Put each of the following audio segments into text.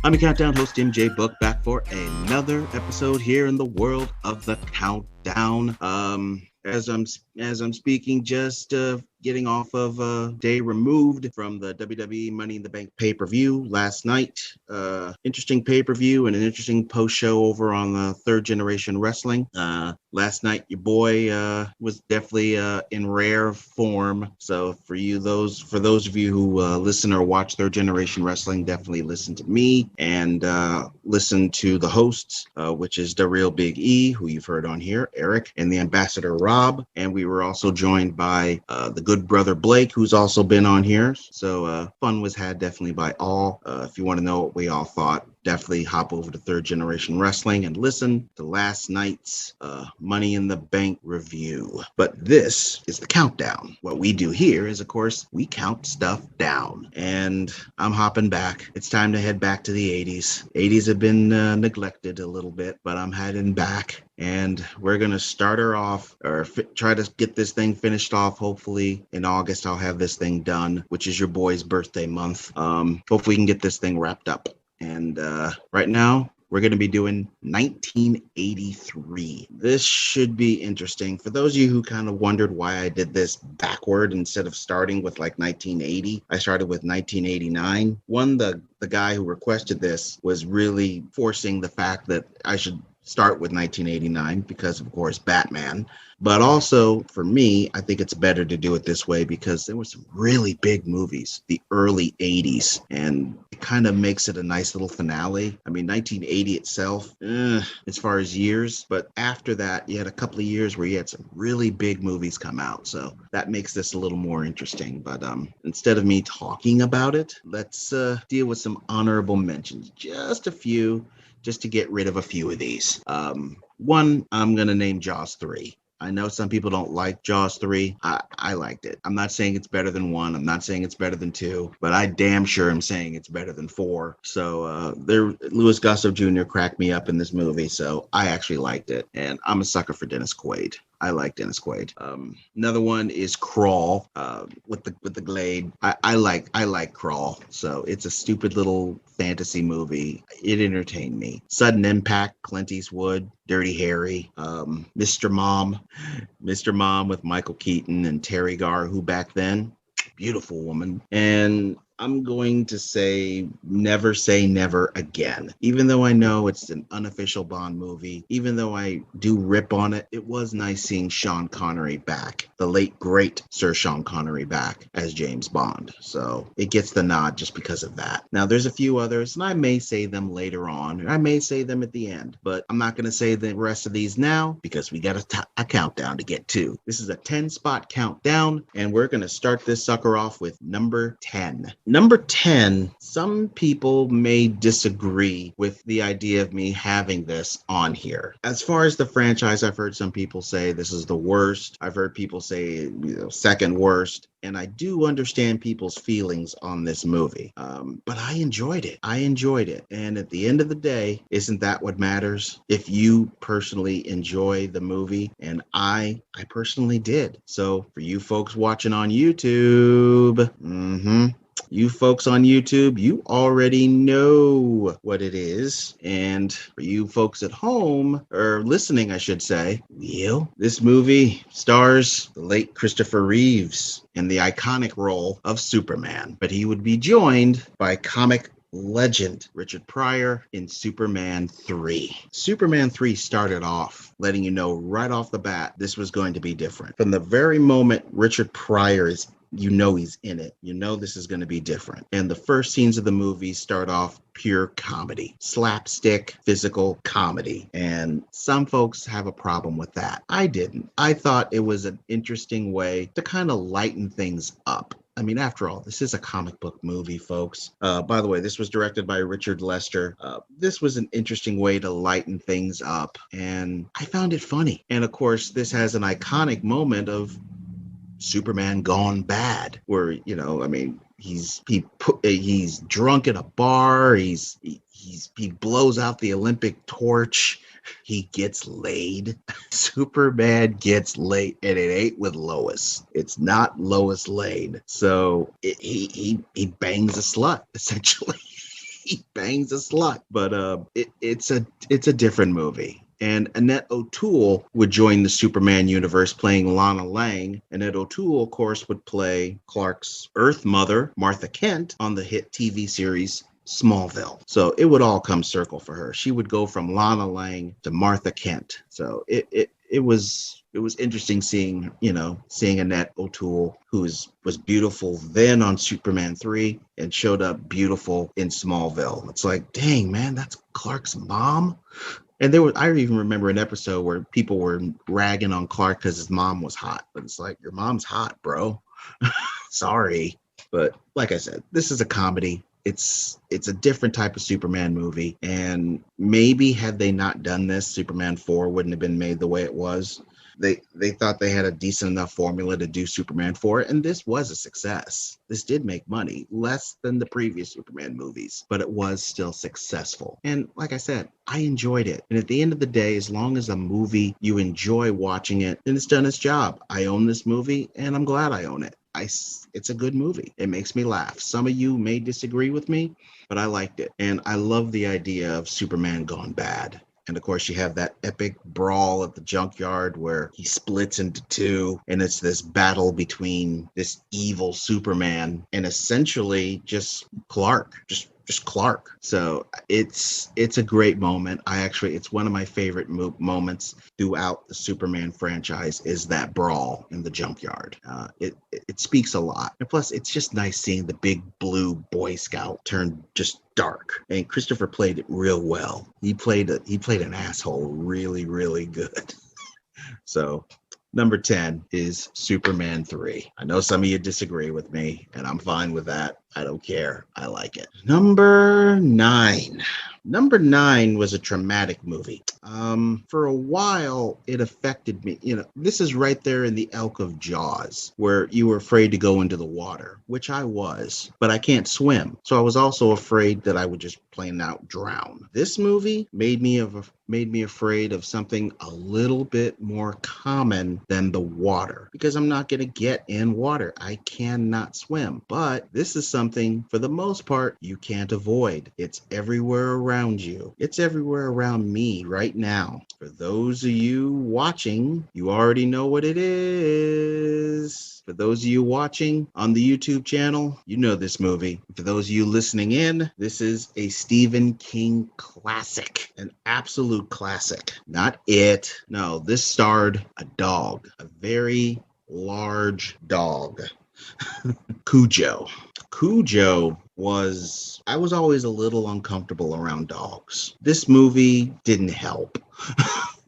I'm your countdown host, MJ Book, back for another episode here in the world of the countdown. As I'm speaking, just getting off of a day removed from the WWE Money in the Bank pay-per-view last night. Interesting pay-per-view and an interesting post-show over on the Third Generation Wrestling. Last night, your boy was definitely in rare form. So for those of you who listen or watch Third Generation Wrestling, definitely listen to me and listen to the hosts, which is the real Big E, who you've heard on here, Eric, and the Ambassador Rob. And we were also joined by the good brother Blake, who's also been on here. So fun was had definitely by all. If you want to know what we all thought, definitely hop over to Third Generation Wrestling and listen to last night's Money in the Bank review. But this is the countdown. What we do here is, of course, we count stuff down. And I'm hopping back. It's time to head back to the 80s. 80s have been neglected a little bit, but I'm heading back. And we're going to start her off, or try to get this thing finished off. Hopefully in August, I'll have this thing done, which is your boy's birthday month. Hopefully we can get this thing wrapped up. And right now, we're going to be doing 1983. This should be interesting. For those of you who kind of wondered why I did this backward instead of starting with like 1980, I started with 1989. The guy who requested this was really forcing the fact that I should start with 1989 because, of course, Batman. But also, for me, I think it's better to do it this way because there were some really big movies, the early 80s, and it kind of makes it a nice little finale. I mean, 1980 itself, as far as years, but after that, you had a couple of years where you had some really big movies come out, so that makes this a little more interesting. But instead of me talking about it, let's deal with some honorable mentions, just a few, just to get rid of a few of these. One, I'm going to name Jaws 3. I know some people don't like Jaws 3. I liked it. I'm not saying it's better than 1. I'm not saying it's better than 2, but I damn sure am saying it's better than 4. So Louis Gossett Jr. cracked me up in this movie, so I actually liked it. And I'm a sucker for Dennis Quaid. I like Dennis Quaid. Another one is Crawl with the Glade. I like Crawl. So it's a stupid little fantasy movie. It entertained me. Sudden Impact, Clint Eastwood, Dirty Harry, Mr. Mom with Michael Keaton and Terry Garr, who back then, beautiful woman. And I'm going to say Never Again. Even though I know it's an unofficial Bond movie, even though I do rip on it, it was nice seeing Sean Connery back, the late, great Sir Sean Connery back as James Bond. So it gets the nod just because of that. Now, there's a few others, and I may say them later on, or I may say them at the end, but I'm not going to say the rest of these now because we got a countdown to get to. This is a 10-spot countdown, and we're going to start this sucker off with number 10. Number 10, some people may disagree with the idea of me having this on here. As far as the franchise, I've heard some people say this is the worst. I've heard people say, second worst. And I do understand people's feelings on this movie. But I enjoyed it. And at the end of the day, isn't that what matters? If you personally enjoy the movie, and I personally did. So for you folks watching on YouTube, you folks on YouTube, you already know what it is. And for you folks at home, or listening, I should say, this movie stars the late Christopher Reeves in the iconic role of Superman. But he would be joined by comic legend Richard Pryor in Superman 3. Superman 3 started off letting you know right off the bat this was going to be different. From the very moment Richard Pryor is he's in it. This is going to be different. And the first scenes of the movie start off pure comedy, slapstick, physical comedy. And some folks have a problem with that. I didn't. I thought it was an interesting way to kind of lighten things up. I mean, after all, this is a comic book movie, folks. By the way, this was directed by Richard Lester. This was an interesting way to lighten things up. And I found it funny. And of course, this has an iconic moment of Superman gone bad, where he's drunk at a bar, he blows out the Olympic torch, he gets laid. Superman gets laid, and it ain't with Lois. It's not Lois Lane. So he bangs a slut, essentially. he bangs a slut. But it's a different movie. And Annette O'Toole would join the Superman universe playing Lana Lang. Annette O'Toole, of course, would play Clark's Earth mother, Martha Kent, on the hit TV series Smallville. So it would all come circle for her. She would go from Lana Lang to Martha Kent. So it was interesting seeing Annette O'Toole, who was beautiful then on Superman 3 and showed up beautiful in Smallville. It's like, dang, man, that's Clark's mom. And I even remember an episode where people were ragging on Clark because his mom was hot. But it's like, your mom's hot, bro. Sorry. But like I said, this is a comedy. It's a different type of Superman movie. And maybe had they not done this, Superman 4 wouldn't have been made the way it was. They thought they had a decent enough formula to do Superman 4, and this was a success. This did make money, less than the previous Superman movies, but it was still successful. And like I said, I enjoyed it. And at the end of the day, as long as a movie, you enjoy watching it, then it's done its job. I own this movie, and I'm glad I own it. It's a good movie. It makes me laugh. Some of you may disagree with me, but I liked it. And I love the idea of Superman gone bad. And of course, you have that epic brawl at the junkyard where he splits into two, and it's this battle between this evil Superman and essentially just Clark, just Clark. So it's a great moment. It's one of my favorite moments throughout the Superman franchise is that brawl in the junkyard. It speaks a lot. And plus, it's just nice seeing the big blue Boy Scout turn just dark. And Christopher played it real well. He played an asshole really, really good. So number 10 is Superman 3. I know some of you disagree with me, and I'm fine with that. I don't care. I like it. Number 9. Number 9 was a traumatic movie. For a while, it affected me. This is right there in the ilk of Jaws, where you were afraid to go into the water, which I was, but I can't swim. So I was also afraid that I would just plain out drown. This movie made me afraid of something a little bit more common than the water, because I'm not going to get in water. I cannot swim. But this is something, for the most part, you can't avoid. It's everywhere around you. It's everywhere around me right now. For those of you watching, you already know what it is. For those of you watching on the YouTube channel, you know this movie. For those of you listening in, this is a Stephen King classic, an absolute classic. Not It. No, this starred a dog, a very large dog. Cujo. I was always a little uncomfortable around dogs. This movie didn't help.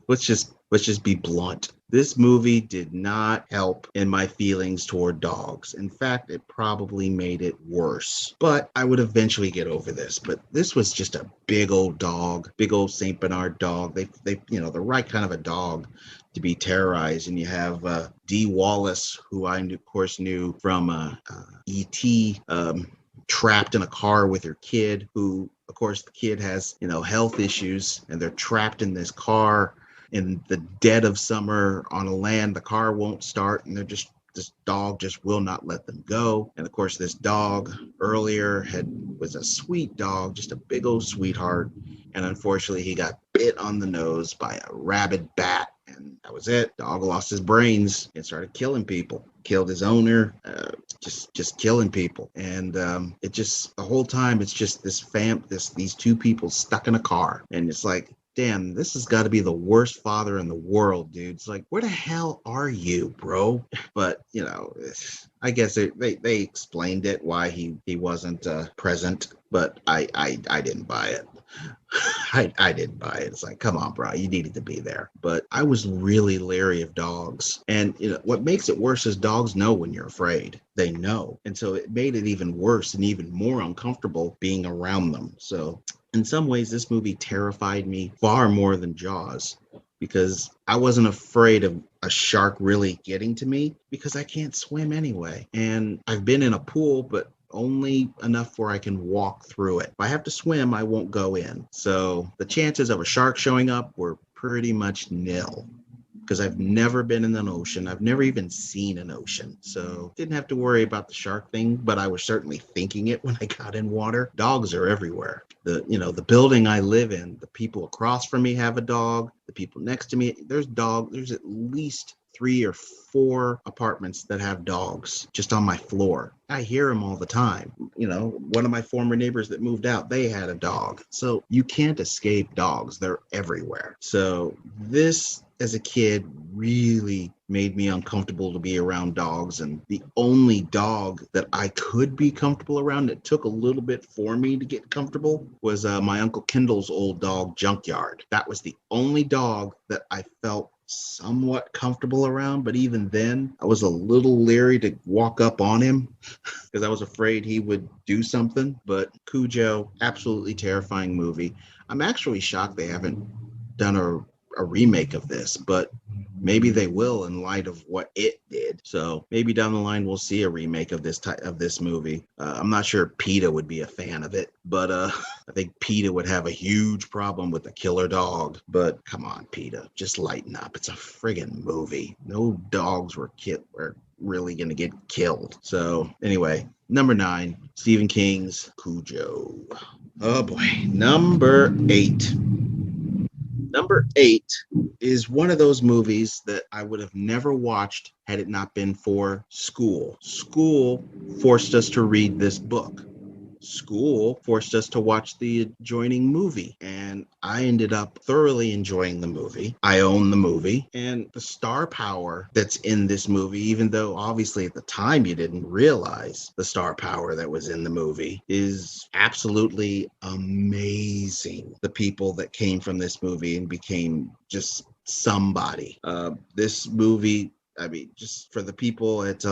Let's just be blunt. This movie did not help in my feelings toward dogs. In fact, it probably made it worse. But I would eventually get over this. But this was just a big old dog, big old Saint Bernard dog. They the right kind of a dog to be terrorized. And you have Dee Wallace, who I of course knew from E.T., trapped in a car with her kid, who of course the kid has health issues, and they're trapped in this car in the dead of summer on a land. The car won't start, and this dog just will not let them go. And of course, this dog earlier was a sweet dog, just a big old sweetheart. And unfortunately, he got bit on the nose by a rabid bat. And that was it. Dog lost his brains and started killing people. Killed his owner, just killing people. And the whole time, it's just these two people stuck in a car. And it's like, damn, this has got to be the worst father in the world, dude. It's like, where the hell are you, bro? But, I guess they explained it, why he wasn't present, but I didn't buy it. I didn't buy it. It's like, come on, bro, you needed to be there. But I was really leery of dogs. And what makes it worse is dogs know when you're afraid. They know. And so it made it even worse and even more uncomfortable being around them. So in some ways, this movie terrified me far more than Jaws, because I wasn't afraid of a shark really getting to me, because I can't swim anyway. And I've been in a pool, but only enough where I can walk through it. If I have to swim, I won't go in. So the chances of a shark showing up were pretty much nil. because I've never been in an ocean. I've never even seen an ocean. So didn't have to worry about the shark thing, but I was certainly thinking it when I got in water. Dogs are everywhere. The building I live in, the people across from me have a dog. The people next to me, there's at least 3 or 4 apartments that have dogs just on my floor. I hear them all the time. One of my former neighbors that moved out, they had a dog. So you can't escape dogs. They're everywhere. So this, as a kid, really made me uncomfortable to be around dogs. And the only dog that I could be comfortable around, it took a little bit for me to get comfortable, was my Uncle Kendall's old dog, Junkyard. That was the only dog that I felt somewhat comfortable around, but even then I was a little leery to walk up on him because I was afraid he would do something. But Cujo, absolutely terrifying movie. I'm actually shocked they haven't done a remake of this, but maybe they will in light of what it did. So maybe down the line we'll see a remake of this movie. I'm not sure PETA would be a fan of it, but I think PETA would have a huge problem with the killer dog. But come on, PETA, just lighten up. It's a friggin' movie. No dogs were really gonna get killed. So anyway, number 9, Stephen King's Cujo. Oh boy, number 8. Number 8 is one of those movies that I would have never watched had it not been for school. School forced us to read this book. School forced us to watch the adjoining movie, and I ended up thoroughly enjoying the movie. I own the movie, and the star power that's in this movie, even though obviously at the time you didn't realize the star power that was in the movie, is absolutely amazing. The people that came from this movie and became just somebody. This movie, I mean, just for the people at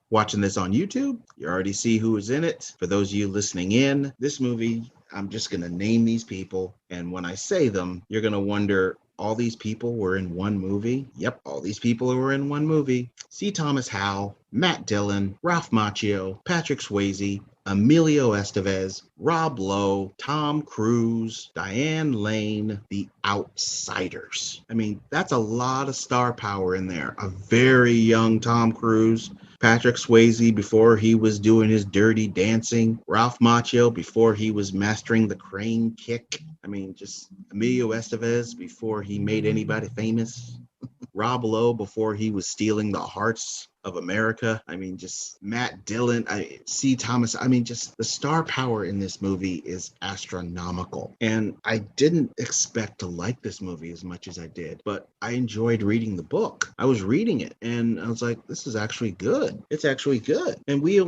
watching this on YouTube, you already see who is in it. For those of you listening in, this movie, I'm just going to name these people. And when I say them, you're going to wonder, all these people were in one movie? Yep, all these people were in one movie. C. Thomas Howell, Matt Dillon, Ralph Macchio, Patrick Swayze, Emilio Estevez, Rob Lowe, Tom Cruise, Diane Lane, The Outsiders. I mean, that's a lot of star power in there. A very young Tom Cruise, Patrick Swayze before he was doing his dirty dancing, Ralph Macchio before he was mastering the crane kick. I mean, just Emilio Estevez before he made anybody famous. Rob Lowe before he was stealing the hearts of America. I mean, just Matt Dillon, C. Thomas. I mean, just the star power in this movie is astronomical. And I didn't expect to like this movie as much as I did, but I enjoyed reading the book. I was reading it and I was like, this is actually good. It's actually good. And they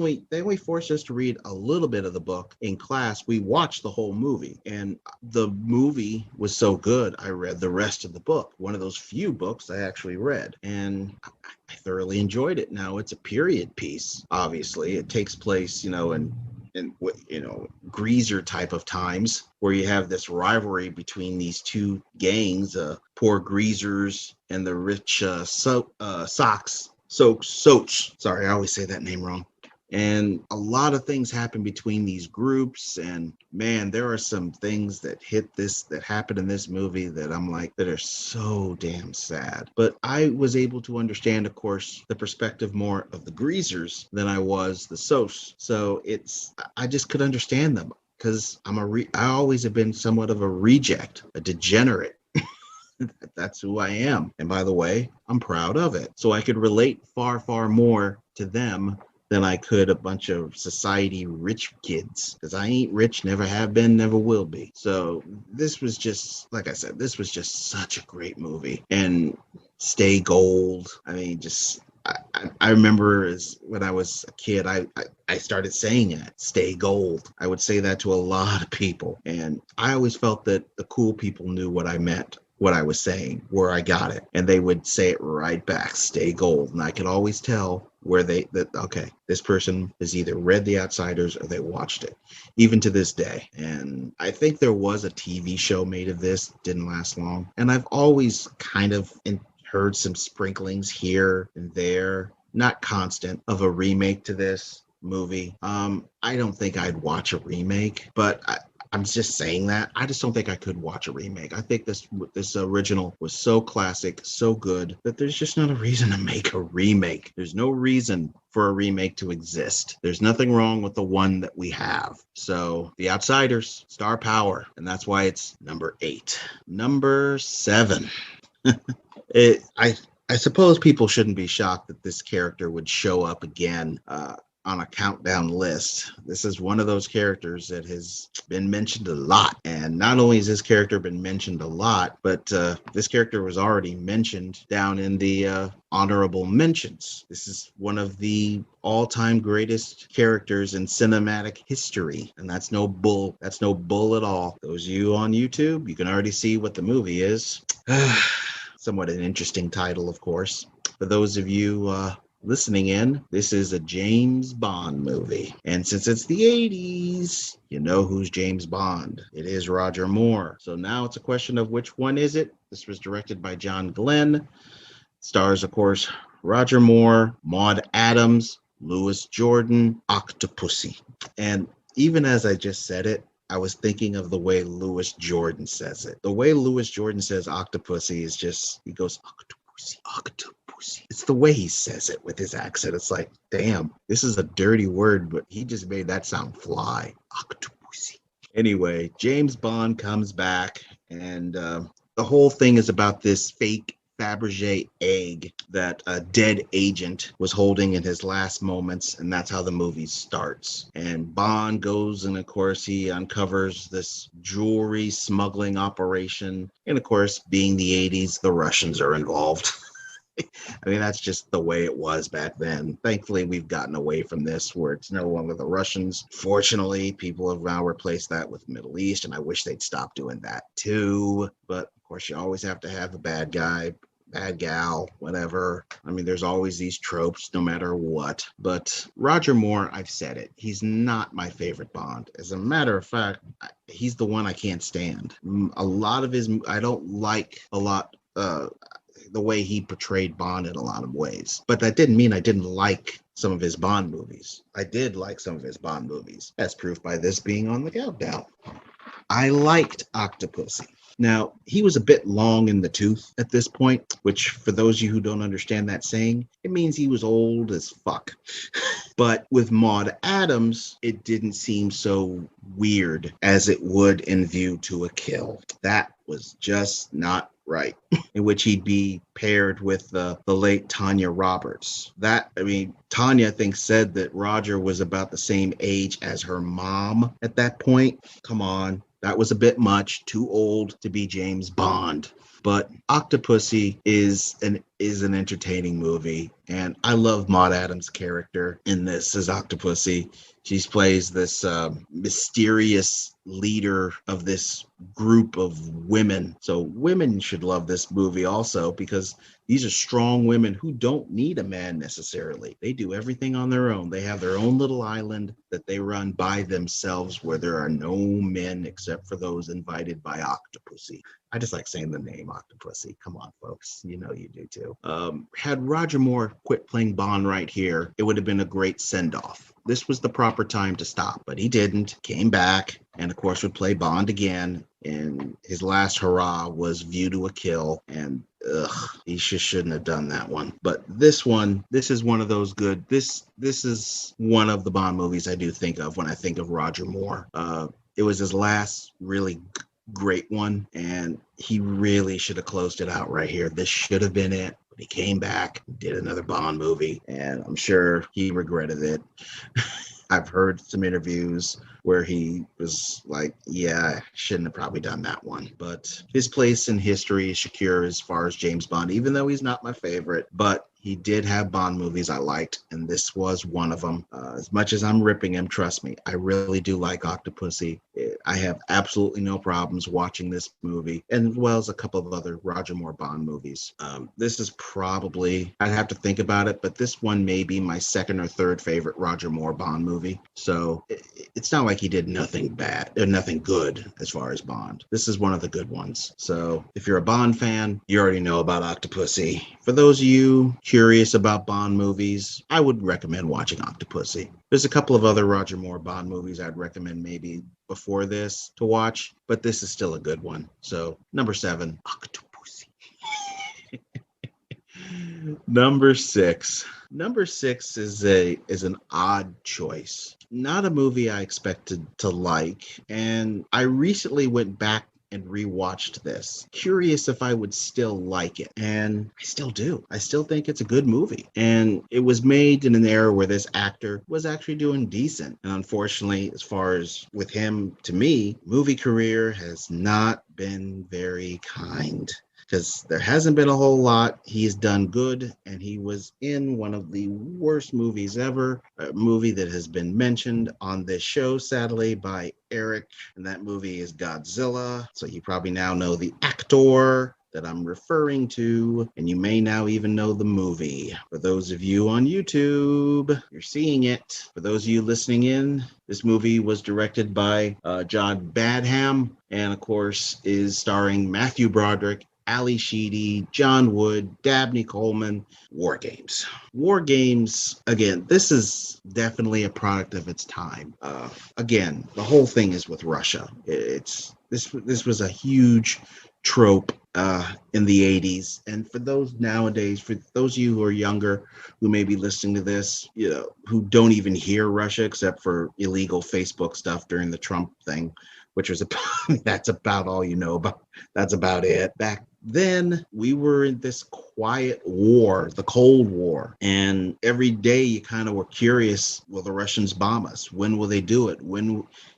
only forced us to read a little bit of the book in class. We watched the whole movie, and the movie was so good, I read the rest of the book. One of those few books I actually read, and I thoroughly enjoyed it. Now, it's a period piece. Obviously, it takes place, in greaser type of times where you have this rivalry between these two gangs, poor greasers and the rich Socs. Sorry, I always say that name wrong. And a lot of things happen between these groups, and man, there are some things that happen in this movie that I'm like, that are so damn sad. But I was able to understand, of course, the perspective more of the greasers than I was the Sos. So I just could understand them, because I always have been somewhat of a reject, a degenerate. That's who I am. And by the way, I'm proud of it. So I could relate far, far more to them than I could a bunch of society rich kids, because I ain't rich, never have been, never will be. So this was just, like I said, this was just such a great movie. And Stay Gold. I mean, just I remember when I was a kid, I started saying it, Stay Gold. I would say that to a lot of people. And I always felt that the cool people knew what I meant, what I was saying, where I got it. And they would say it right back, Stay Gold. And I could always tell where okay, this person has either read The Outsiders or they watched it, even to this day. And I think there was a TV show made of this, didn't last long. And I've always kind of heard some sprinklings here and there, not constant, of a remake to this movie. I don't think I'd watch a remake, but I'm just saying that. I just don't think I could watch a remake. I think this original was so classic, so good that there's just not a reason to make a remake. There's no reason for a remake to exist. There's nothing wrong with the one that we have. So The Outsiders, star power, and that's why it's number 8. Number 7. I suppose people shouldn't be shocked that this character would show up again on a countdown list. This is one of those characters that has been mentioned a lot. And not only has this character been mentioned a lot, but this character was already mentioned down in the honorable mentions. This is one of the all-time greatest characters in cinematic history. And that's no bull. That's no bull at all. Those of you on YouTube, you can already see what the movie is. Somewhat an interesting title, of course. For those of you listening in, this is a James Bond movie. And since it's the 80s, you know who's James Bond. It is Roger Moore. So now it's a question of which one is it? This was directed by John Glenn. Stars, of course, Roger Moore, Maude Adams, Louis Jordan, Octopussy. And even as I just said it, I was thinking of the way Louis Jordan says it. The way Louis Jordan says Octopussy is just, he goes, Octopussy, Octopussy. It's the way he says it with his accent. It's like, damn, this is a dirty word, but he just made that sound fly. Octopussy. Anyway, James Bond comes back, and the whole thing is about this fake Fabergé egg that a dead agent was holding in his last moments, and that's how the movie starts. And Bond goes, and of course he uncovers this jewelry smuggling operation, and of course, being the 80s, the Russians are involved. I mean, that's just the way it was back then. Thankfully, we've gotten away from this where it's no longer the Russians. Fortunately, people have now replaced that with Middle East, and I wish they'd stop doing that too. But of course, you always have to have a bad guy, bad gal, whatever. I mean, there's always these tropes no matter what. But Roger Moore, I've said it, he's not my favorite Bond. As a matter of fact, he's the one I can't stand. A lot of his, I don't like a lot the way he portrayed Bond in a lot of ways. But that didn't mean I didn't like some of his Bond movies. I did like some of his Bond movies, as proof by this being on the countdown. I liked Octopussy. Now, he was a bit long in the tooth at this point, which for those of you who don't understand that saying, it means he was old as fuck. But with Maude Adams, it didn't seem so weird as it would in View to a Kill. That was just not right, in which he'd be paired with the late Tanya Roberts. Tanya, I think, said that Roger was about the same age as her mom at that point. Come on. That was a bit much, too old to be James Bond. But Octopussy is an entertaining movie, and I love Maude Adams' character in this as Octopussy. She plays this mysterious leader of this group of women. So women should love this movie also, because these are strong women who don't need a man necessarily. They do everything on their own. They have their own little island that they run by themselves, where there are no men except for those invited by Octopussy. I just like saying the name Octopussy. Come on, folks. You know you do too. Had Roger Moore quit playing Bond right here, it would have been a great send-off. This was the proper time to stop, but he didn't. Came back, and of course would play Bond again. And his last hurrah was View to a Kill, and he shouldn't have done that one. But this is one of those good. This is one of the Bond movies I do think of when I think of Roger Moore. It was his last really great one, and he really should have closed it out right here. This should have been it. But he came back, did another Bond movie, and I'm sure he regretted it. I've heard some interviews where he was like, yeah, I shouldn't have probably done that one. But his place in history is secure as far as James Bond, even though he's not my favorite. But he did have Bond movies I liked, and this was one of them. As much as I'm ripping him, trust me, I really do like Octopussy. I have absolutely no problems watching this movie, as well as a couple of other Roger Moore Bond movies. This is probably, I'd have to think about it, but this one may be my second or third favorite Roger Moore Bond movie. So it's not like he did nothing bad or nothing good as far as Bond. This is one of the good ones. So if you're a Bond fan, you already know about Octopussy. For those of you curious about Bond movies, I would recommend watching Octopussy. There's a couple of other Roger Moore Bond movies I'd recommend maybe before this to watch, but this is still a good one. So, number 7, Octopussy. Number 6. Number 6 is an odd choice. Not a movie I expected to like, and I recently went back and rewatched this, curious if I would still like it, and I still do. I still think it's a good movie, and it was made in an era where this actor was actually doing decent. And unfortunately, as far as with him, to me, movie career has not been very kind, because there hasn't been a whole lot. He's done good, and he was in one of the worst movies ever, a movie that has been mentioned on this show, sadly, by Eric, and that movie is Godzilla. So you probably now know the actor that I'm referring to, and you may now even know the movie. For those of you on YouTube, you're seeing it. For those of you listening in, this movie was directed by John Badham, and of course is starring Matthew Broderick, Ali Sheedy, John Wood, Dabney Coleman. War Games. War Games, again, this is definitely a product of its time. Again, the whole thing is with Russia. This was a huge trope in the 80s. And for those nowadays, for those of you who are younger, who may be listening to this, who don't even hear Russia except for illegal Facebook stuff during the Trump thing, which was that's about all you know about. That's about it. Back then, we were in this quiet war, the Cold War, and every day you kind of were curious, will the Russians bomb us? When will they do it?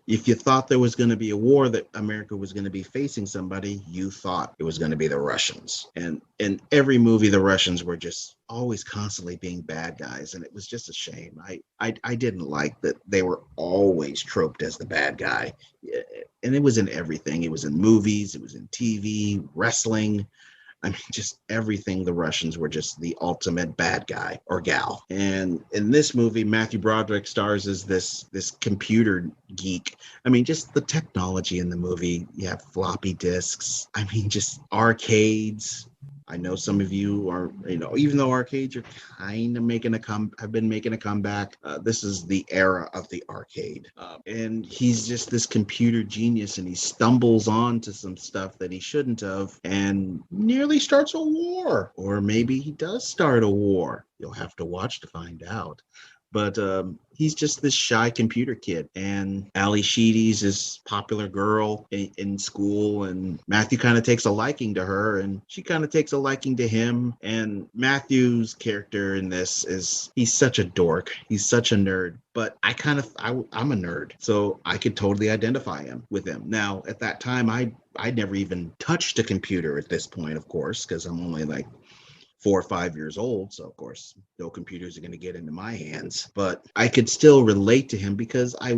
If you thought there was going to be a war, that America was going to be facing somebody, you thought it was going to be the Russians. And in every movie, the Russians were just always constantly being bad guys, and it was just a shame. I didn't like that they were always troped as the bad guy. And it was in everything. It was in movies, it was in TV, wrestling. I mean, just everything. The Russians were just the ultimate bad guy or gal. And in this movie, Matthew Broderick stars as this computer geek. I mean, just the technology in the movie. You have floppy disks. I mean, just arcades. I know some of you are, even though arcades are kind of have been making a comeback. This is the era of the arcade. And he's just this computer genius, and he stumbles onto some stuff that he shouldn't have and nearly starts a war. Or maybe he does start a war. You'll have to watch to find out. But he's just this shy computer kid. And Ali Sheedy's this popular girl in school. And Matthew kind of takes a liking to her. And she kind of takes a liking to him. And Matthew's character in this he's such a dork. He's such a nerd. But I'm a nerd. So I could totally identify with him. Now, at that time, I'd never even touched a computer at this point, of course, because I'm only like 4 or 5 years old. So of course, no computers are going to get into my hands, but I could still relate to him because I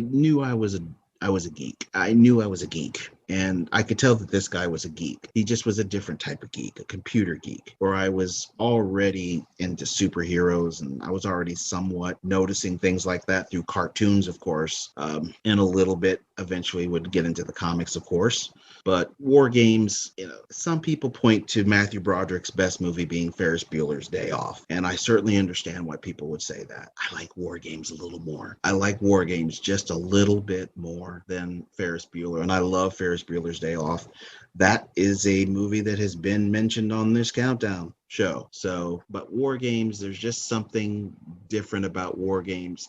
knew I was a geek. I knew I was a geek. And I could tell that this guy was a geek. He just was a different type of geek, a computer geek, where I was already into superheroes, and I was already somewhat noticing things like that through cartoons, of course, and a little bit eventually would get into the comics, of course. But War Games, some people point to Matthew Broderick's best movie being Ferris Bueller's Day Off. And I certainly understand why people would say that. I like War Games a little more. I like War Games just a little bit more than Ferris Bueller. And I love Ferris Bueller's Day Off. That is a movie that has been mentioned on this countdown show. But War Games, there's just something different about War Games.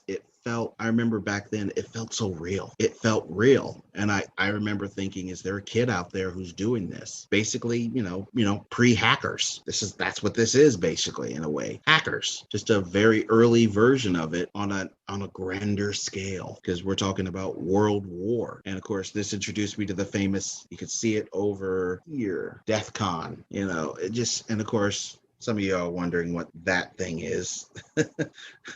I remember back then, it felt so real. It felt real. And I remember thinking, is there a kid out there who's doing this? Basically, pre-hackers. That's what this is, basically, in a way. Hackers. Just a very early version of it on a grander scale, because we're talking about World War. And of course, this introduced me to the famous, you could see it over here, DEF CON. And of course, some of you are wondering what that thing is.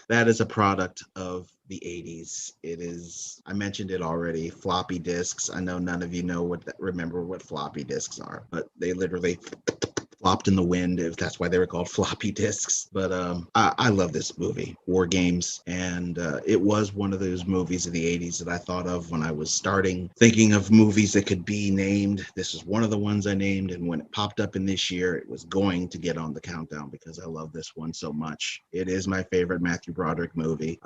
That is a product of the 80s. It is, I mentioned it already, floppy disks. I know none of you remember what floppy disks are, but they literally flopped in the wind, if that's why they were called floppy disks. But I love this movie, War Games, and it was one of those movies of the 80s that I thought of when I was starting thinking of movies that could be named. This is one of the ones I named, and when it popped up in this year, it was going to get on the countdown because I love this one so much. It is my favorite Matthew Broderick movie.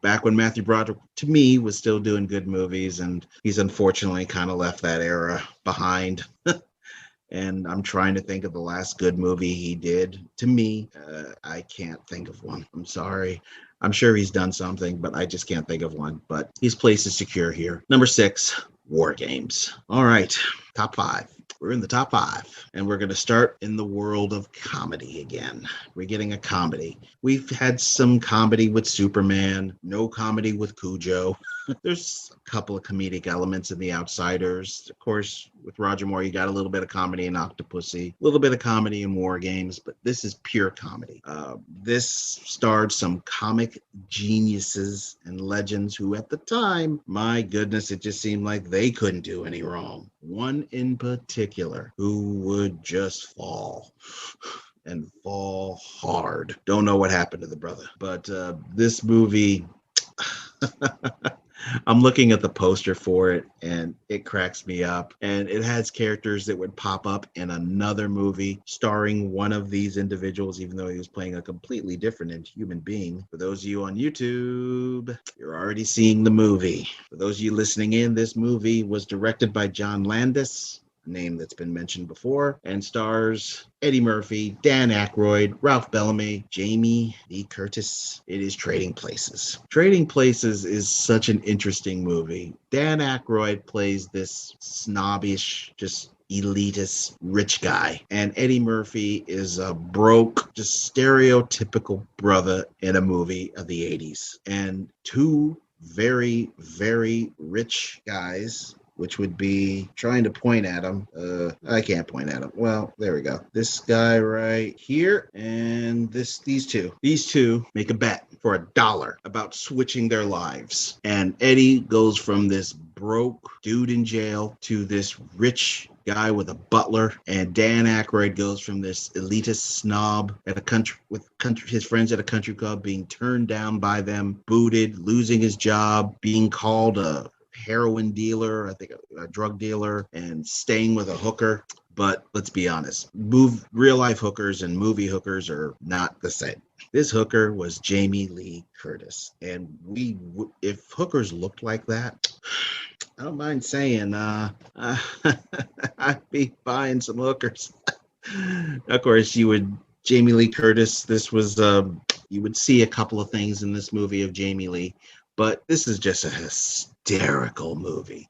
Back when Matthew Broderick, to me, was still doing good movies, and he's unfortunately kind of left that era behind. And I'm trying to think of the last good movie he did. To me, I can't think of one. I'm sorry. I'm sure he's done something, but I just can't think of one. But his place is secure here. Number 6, War Games. All right, top 5. We're in the top 5, and we're going to start in the world of comedy again. We're getting a comedy. We've had some comedy with Superman, no comedy with Cujo. There's a couple of comedic elements in The Outsiders. Of course, with Roger Moore, you got a little bit of comedy in Octopussy, a little bit of comedy in War Games, but this is pure comedy. This starred some comic geniuses and legends who at the time, my goodness, it just seemed like they couldn't do any wrong. One in particular who would just fall and fall hard. Don't know what happened to the brother, but this movie... I'm looking at the poster for it, and it cracks me up. And it has characters that would pop up in another movie starring one of these individuals, even though he was playing a completely different human being. For those of you on YouTube, you're already seeing the movie. For those of you listening in, this movie was directed by John Landis, a name that's been mentioned before, and stars Eddie Murphy, Dan Aykroyd, Ralph Bellamy, Jamie Lee Curtis. It is Trading Places. Trading Places is such an interesting movie. Dan Aykroyd plays this snobbish, just elitist rich guy, and Eddie Murphy is a broke, just stereotypical brother in a movie of the 80s. And two very, very rich guys, which would be trying to point at him. I can't point at him. Well, there we go. This guy right here and these two make a bet for $1 about switching their lives. And Eddie goes from this broke dude in jail to this rich guy with a butler, and Dan Aykroyd goes from this elitist snob at his friends at a country club, being turned down by them, booted, losing his job, being called a heroin dealer, I think a drug dealer, and staying with a hooker. But let's be honest, real life hookers and movie hookers are not the same. This hooker was Jamie Lee Curtis, and if hookers looked like that, I don't mind saying I'd be buying some hookers. Of course, Jamie Lee Curtis, this was you would see a couple of things in this movie of Jamie Lee, but this is just a hysterical movie.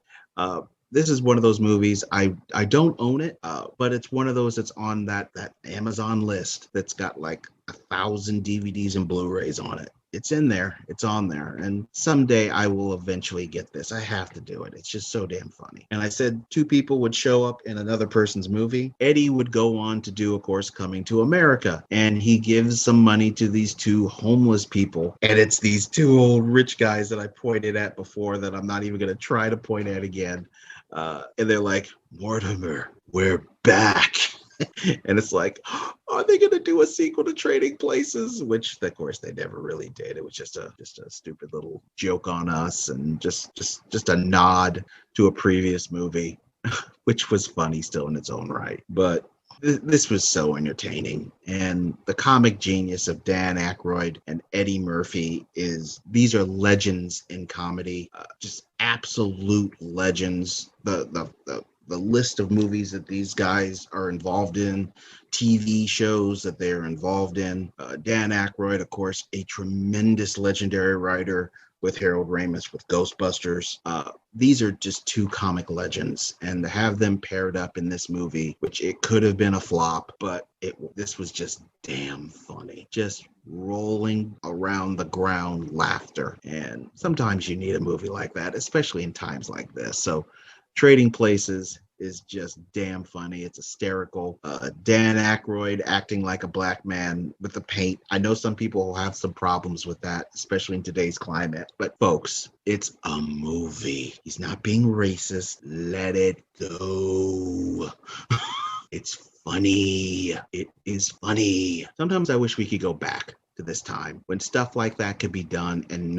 This is one of those movies, I don't own it, but it's one of those that's on that Amazon list that's got like 1,000 DVDs and Blu-rays on it. It's in there. It's on there. And someday I will eventually get this. I have to do it. It's just so damn funny. And I said 2 people would show up in another person's movie. Eddie would go on to do, of course, Coming to America. And he gives some money to these 2 homeless people. And it's these 2 old rich guys that I pointed at before that I'm not even going to try to point at again. And they're like, "Mortimer, we're back." And it's like, are they going to do a sequel to Trading Places? Which, of course, they never really did. It was just a stupid little joke on us, and just a nod to a previous movie, which was funny still in its own right. But this was so entertaining, and the comic genius of Dan Aykroyd and Eddie Murphy these are legends in comedy, just absolute legends. The list of movies that these guys are involved in, TV shows that they're involved in. Dan Aykroyd, of course, a tremendous legendary writer with Harold Ramis, with Ghostbusters. These are just 2 comic legends, and to have them paired up in this movie, which it could have been a flop, but this was just damn funny. Just rolling around the ground laughter. And sometimes you need a movie like that, especially in times like this. So Trading Places is just damn funny. It's hysterical. Dan Aykroyd acting like a black man with the paint. I know some people will have some problems with that, especially in today's climate. But folks, it's a movie. He's not being racist. Let it go. It's funny. It is funny. Sometimes I wish we could go back to this time when stuff like that could be done and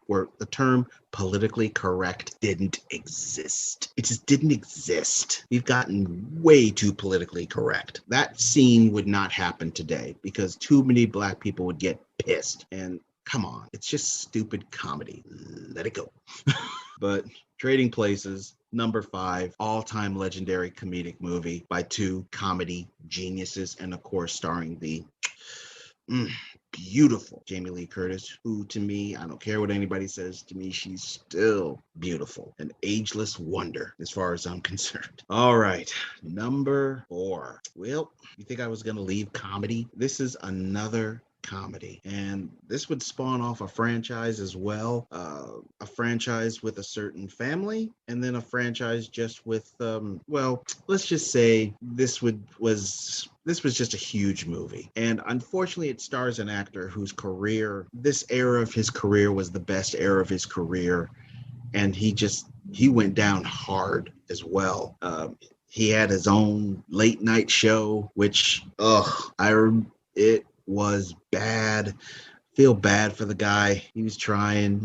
where the term politically correct didn't exist. It just didn't exist. We've gotten way too politically correct. That scene would not happen today because too many black people would get pissed. And come on, it's just stupid comedy. Let it go. But Trading Places, number 5, all-time legendary comedic movie by two comedy geniuses, and of course starring the beautiful Jamie Lee Curtis, who to me, I don't care what anybody says, to me, she's still beautiful. An ageless wonder as far as I'm concerned. All right, number 4. Well, you think I was going to leave comedy? This is another comedy, and this would spawn off a franchise as well, a franchise with a certain family, and then a franchise just with well, let's just say this was just a huge movie, and unfortunately it stars an actor whose career, this era of his career was the best era of his career, and he went down hard as well. He had his own late night show, which it was bad. Feel bad for the guy. He was trying,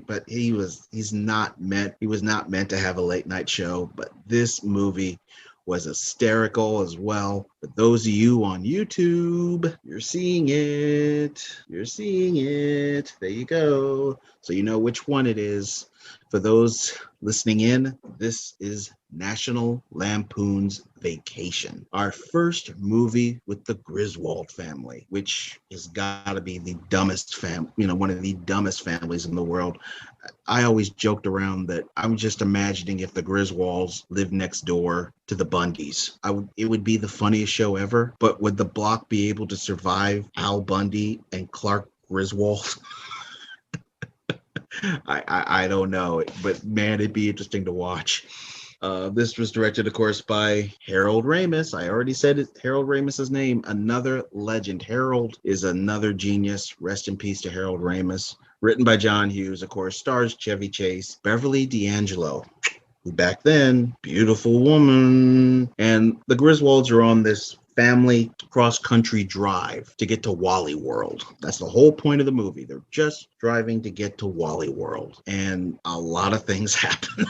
but he was not meant to have a late night show. But this movie was hysterical as well. But those of you on YouTube, you're seeing it. There you go. So you know which one it is. For those listening in, this is National Lampoon's Vacation, our first movie with the Griswold family, which has got to be the dumbest one of the dumbest families in the world. I always joked around that I'm just imagining if the Griswolds lived next door to the Bundys. It would be the funniest show ever, but would the block be able to survive Al Bundy and Clark Griswold? I don't know, but man, it'd be interesting to watch. This was directed, of course, by Harold Ramis. I already said it, Harold Ramis's name, another legend. Harold is another genius. Rest in peace to Harold Ramis. Written by John Hughes, of course, stars Chevy Chase, Beverly D'Angelo, who back then, beautiful woman. And the Griswolds are on this family cross-country drive to get to Wally World. That's the whole point of the movie. They're just driving to get to Wally World. And a lot of things happen.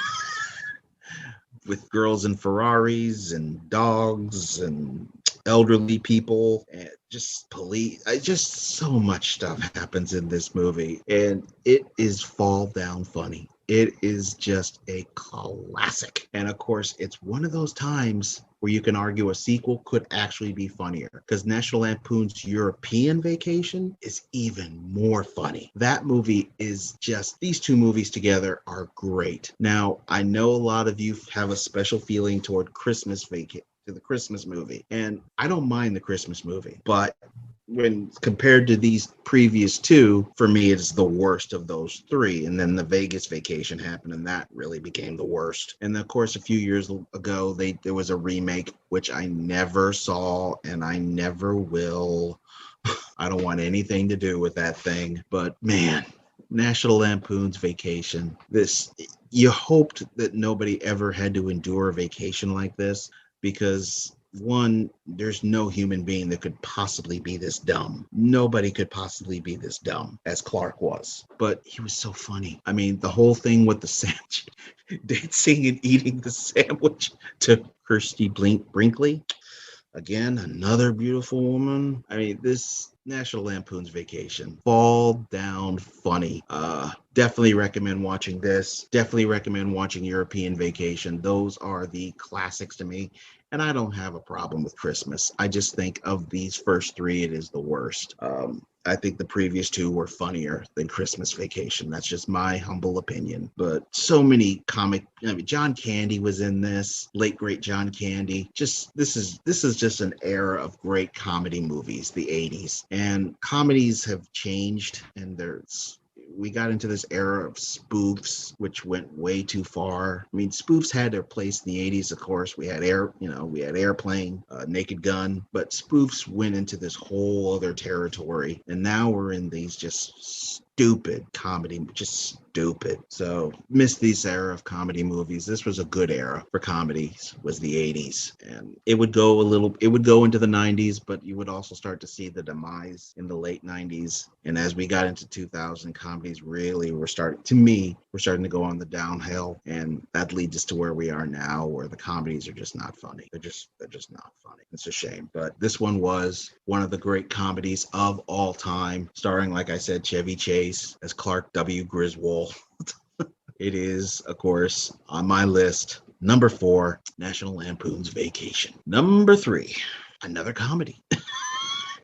With girls in Ferraris and dogs and elderly people and just police. Just so much stuff happens in this movie. And it is fall down funny. It is just a classic. And of course, it's one of those times where you can argue a sequel could actually be funnier, because National Lampoon's European Vacation is even more funny. That movie is just, these two movies together are great. Now, I know a lot of you have a special feeling toward the Christmas movie, and I don't mind the Christmas movie, but when compared to these previous two, for me, it's the worst of those three. And then the Vegas Vacation happened, and that really became the worst. And of course, a few years ago, there was a remake, which I never saw, and I never will. I don't want anything to do with that thing. But man, National Lampoon's Vacation. You hoped that nobody ever had to endure a vacation like this, because one, there's no human being that could possibly be this dumb. Nobody could possibly be this dumb as Clark was. But he was so funny. I mean, the whole thing with the sandwich, dancing and eating the sandwich to Kirsty Brinkley. Again, another beautiful woman. I mean, this National Lampoon's Vacation, fall down funny. Definitely recommend watching this. Definitely recommend watching European Vacation. Those are the classics to me. And I don't have a problem with Christmas. I just think of these first three, it is the worst. I think the previous two were funnier than Christmas Vacation. That's just my humble opinion. But so many John Candy was in this, late great John Candy. This is just an era of great comedy movies, the 80s. And comedies have changed, and we got into this era of spoofs, which went way too far. I mean, spoofs had their place in the 80s, of course. We had Airplane, Naked Gun, but spoofs went into this whole other territory. And now we're in these just stupid comedy, just stupid. So missed this era of comedy movies. This was a good era for comedies, was the 80s. And it would go into the 90s, but you would also start to see the demise in the late 90s. And as we got into 2000, comedies really were starting to go on the downhill. And that leads us to where we are now, where the comedies are just not funny. They're just not funny. It's a shame. But this one was one of the great comedies of all time, starring, like I said, Chevy Chase as Clark W. Griswold. It is, of course, on my list. Number 4, National Lampoon's Vacation. Number 3, another comedy.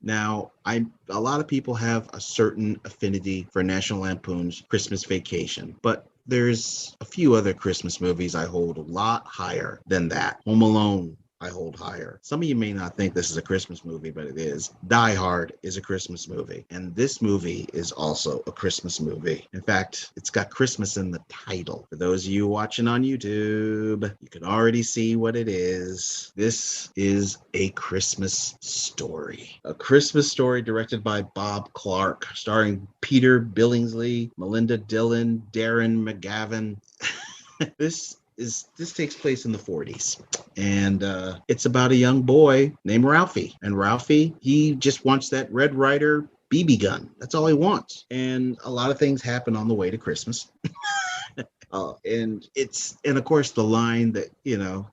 Now, a lot of people have a certain affinity for National Lampoon's Christmas Vacation, but there's a few other Christmas movies I hold a lot higher than that. Home Alone, I hold higher. Some of you may not think this is a Christmas movie, but it is. Die Hard is a Christmas movie, and this movie is also a Christmas movie. In fact, it's got Christmas in the title. For those of you watching on YouTube, you can already see what it is. This is A Christmas Story. A Christmas Story directed by Bob Clark, starring Peter Billingsley, Melinda Dillon, Darren McGavin. This takes place in the 40s, and it's about a young boy named Ralphie. And Ralphie, he just wants that Red Ryder BB gun. That's all he wants. And a lot of things happen on the way to Christmas. And of course the line that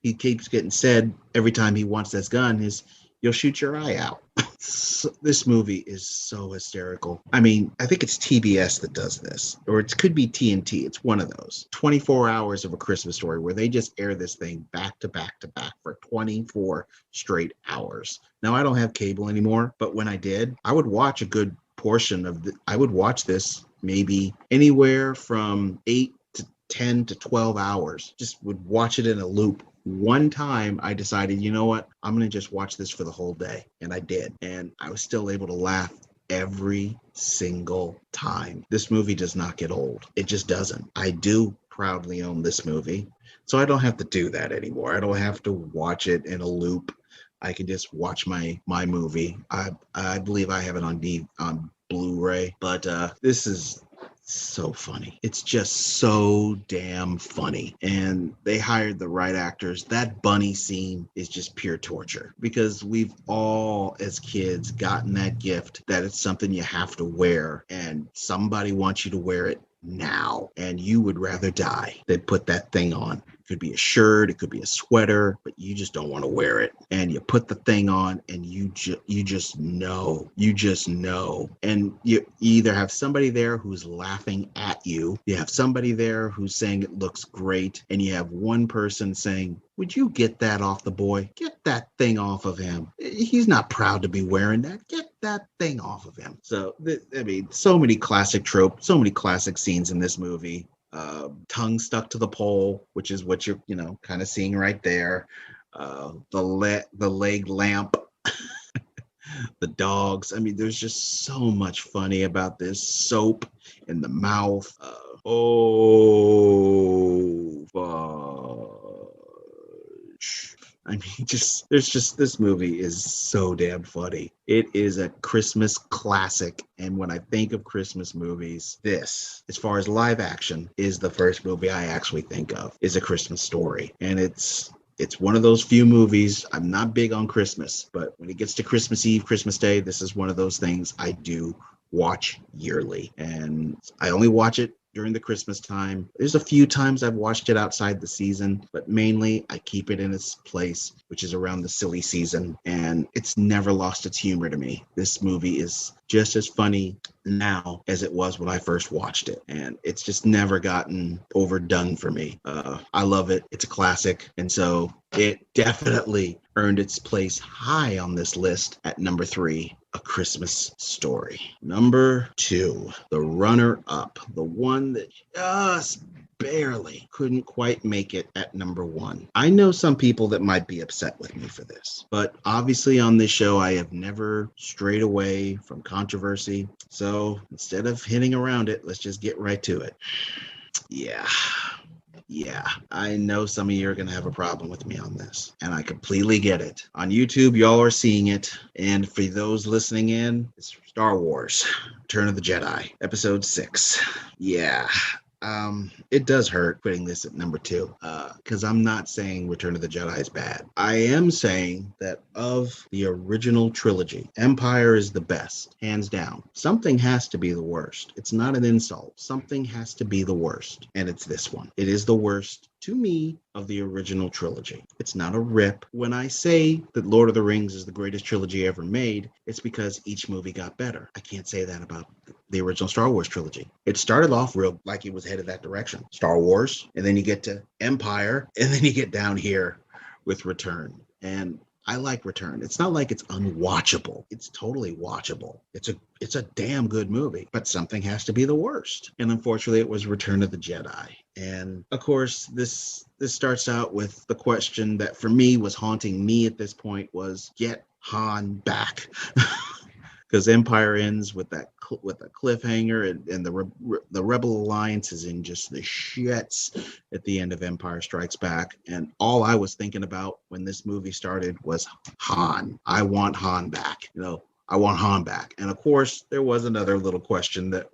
he keeps getting said every time he wants this gun is, "You'll shoot your eye out." So, this movie is so hysterical. I mean, I think it's TBS that does this, or it could be TNT. It's one of those 24 hours of A Christmas Story where they just air this thing back to back to back for 24 straight hours. Now, I don't have cable anymore, but when I did, I would watch a good portion of I would watch this maybe anywhere from 8 to 10 to 12 hours. Just would watch it in a loop. One time I decided, you know what, I'm going to just watch this for the whole day. And I did. And I was still able to laugh every single time. This movie does not get old. It just doesn't. I do proudly own this movie, so I don't have to do that anymore. I don't have to watch it in a loop. I can just watch my movie. I believe I have it on Blu-ray, but this is so funny. It's just so damn funny. And they hired the right actors. That bunny scene is just pure torture, because we've all, as kids, gotten that gift that it's something you have to wear, and somebody wants you to wear it now, and you would rather die than put that thing on. It could be a shirt, it could be a sweater, but you just don't want to wear it. And you put the thing on, and you just know. And you either have somebody there who's laughing at you, you have somebody there who's saying it looks great, and you have one person saying, "Would you get that off the boy? Get that thing off of him. He's not proud to be wearing that. Get that thing off of him." So, so many classic tropes, so many classic scenes in this movie. Tongue stuck to the pole, which is what you're, kind of seeing right there. The leg lamp, the dogs. I mean, there's just so much funny about this. Soap in the mouth. I mean, this movie is so damn funny. It is a Christmas classic. And when I think of Christmas movies, this, as far as live action, is the first movie I actually think of, is A Christmas Story. And it's one of those few movies. I'm not big on Christmas, but when it gets to Christmas Eve, Christmas Day, this is one of those things I do watch yearly. And I only watch it during the Christmas time. There's a few times I've watched it outside the season, but mainly I keep it in its place, which is around the silly season. And it's never lost its humor to me. This movie is just as funny now as it was when I first watched it. And it's just never gotten overdone for me. I love it. It's a classic. And so it definitely earned its place high on this list at number 3. A Christmas Story. Number 2, the runner-up, the one that just barely couldn't quite make it at number 1. I know some people that might be upset with me for this, but obviously on this show I have never strayed away from controversy. So instead of hitting around it, let's just get right to it. Yeah. Yeah, I know some of you are going to have a problem with me on this, and I completely get it. On YouTube, y'all are seeing it, and for those listening in, it's Star Wars, Return of the Jedi, Episode 6. Yeah, it does hurt putting this at number 2, because I'm not saying Return of the Jedi is bad. I am saying that of the original trilogy, Empire is the best, hands down. Something has to be the worst. It's not an insult. Something has to be the worst, and it's this one. It is the worst to me of the original trilogy. It's not a rip. When I say that Lord of the Rings is the greatest trilogy ever made, it's because each movie got better. I can't say that about the original Star Wars trilogy. It started off real like it was headed that direction. Star Wars, and then you get to Empire, and then you get down here with Return. And I like Return. It's not like it's unwatchable. It's totally watchable. It's a damn good movie, but something has to be the worst. And unfortunately, it was Return of the Jedi. And of course, this starts out with the question that for me was haunting me at this point was get Han back. Because Empire ends with a cliffhanger, and the Rebel Alliance is in just the shits at the end of Empire Strikes Back. And all I was thinking about when this movie started was Han. I want Han back. I want Han back. And of course, there was another little question that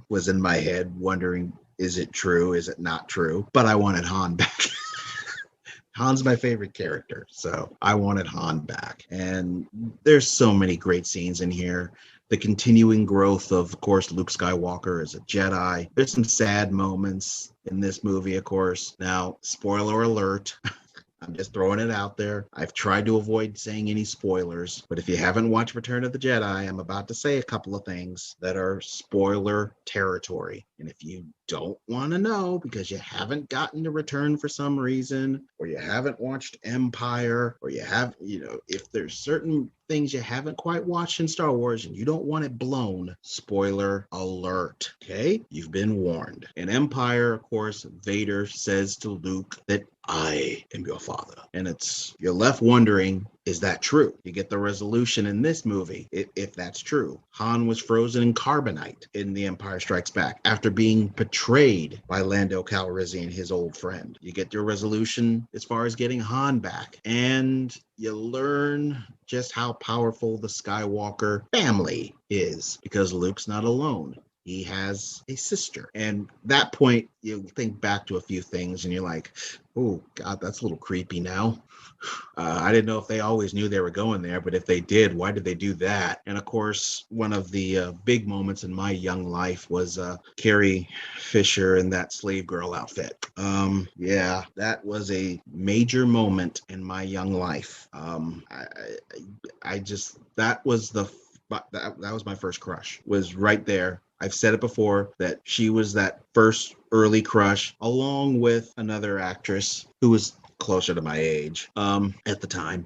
was in my head, wondering, is it true? Is it not true? But I wanted Han back. Han's my favorite character, so I wanted Han back. And there's so many great scenes in here. The continuing growth of course, Luke Skywalker as a Jedi. There's some sad moments in this movie, of course. Now, spoiler alert. I'm just throwing it out there. I've tried to avoid saying any spoilers, but if you haven't watched Return of the Jedi, I'm about to say a couple of things that are spoiler territory. And if you don't want to know because you haven't gotten to Return for some reason, or you haven't watched Empire, or if there's certain things you haven't quite watched in Star Wars and you don't want it blown, spoiler alert. Okay? You've been warned. In Empire, of course, Vader says to Luke that I am your father. And you're left wondering, is that true? You get the resolution in this movie, if that's true. Han was frozen in carbonite in The Empire Strikes Back after being betrayed by Lando Calrissian, his old friend. You get your resolution as far as getting Han back. And you learn just how powerful the Skywalker family is because Luke's not alone. He has a sister. And that point, you think back to a few things and you're like, oh, God, that's a little creepy now. I didn't know if they always knew they were going there, but if they did, why did they do that? And of course, one of the big moments in my young life was Carrie Fisher in that slave girl outfit. Yeah, that was a major moment in my young life. That was my first crush, was right there. I've said it before that she was that first early crush, along with another actress who was closer to my age at the time.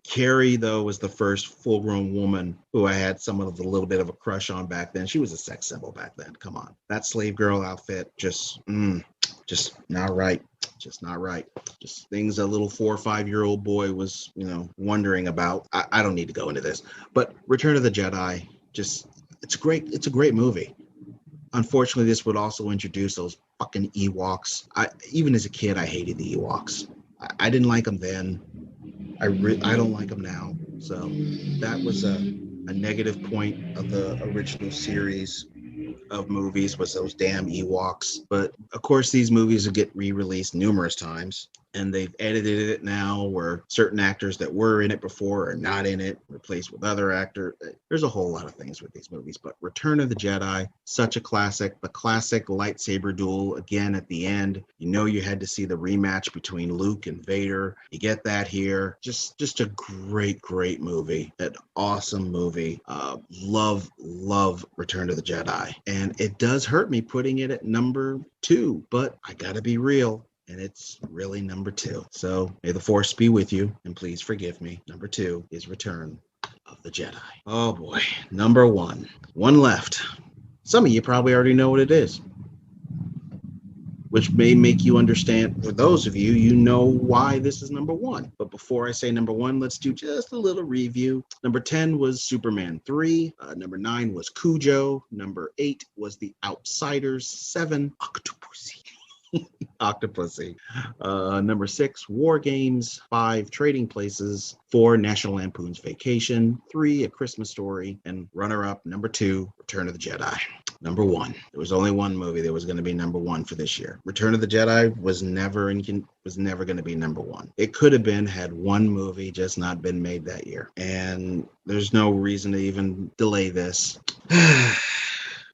Carrie, though, was the first full-grown woman who I had somewhat of a little bit of a crush on back then. She was a sex symbol back then. Come on. That slave girl outfit, just not right. Just not right. Just things a little 4 or 5-year-old boy was, wondering about. I don't need to go into this. But Return of the Jedi, it's a great movie. Unfortunately, this would also introduce those fucking Ewoks. Even as a kid, I hated the Ewoks. I didn't like them then. I don't like them now. So that was a negative point of the original series of movies, was those damn Ewoks. But of course, these movies will get re-released numerous times, and they've edited it now where certain actors that were in it before are not in it, replaced with other actors. There's a whole lot of things with these movies, but Return of the Jedi, such a classic. The classic lightsaber duel again at the end. You had to see the rematch between Luke and Vader. You get that here. Just a great movie. An awesome movie. Love Return of the Jedi. And it does hurt me putting it at number 2, but I gotta be real. And it's really number 2. So may the force be with you, and please forgive me. Number 2 is Return of the Jedi. Oh boy, number 1. One left. Some of you probably already know what it is, which may make you understand. For those of you, you know why this is number 1. But before I say number 1, let's do just a little review. Number 10 was Superman 3. Number 9 was Cujo. Number 8 was The Outsiders. 7, Octopussy. Octopussy. Number 6, War Games. 5, Trading Places. 4, National Lampoon's Vacation. 3, A Christmas Story. And runner-up, number 2, Return of the Jedi. Number 1. There was only one movie that was going to be number 1 for this year. Return of the Jedi was never going to be number 1. It could have been had one movie just not been made that year. And there's no reason to even delay this.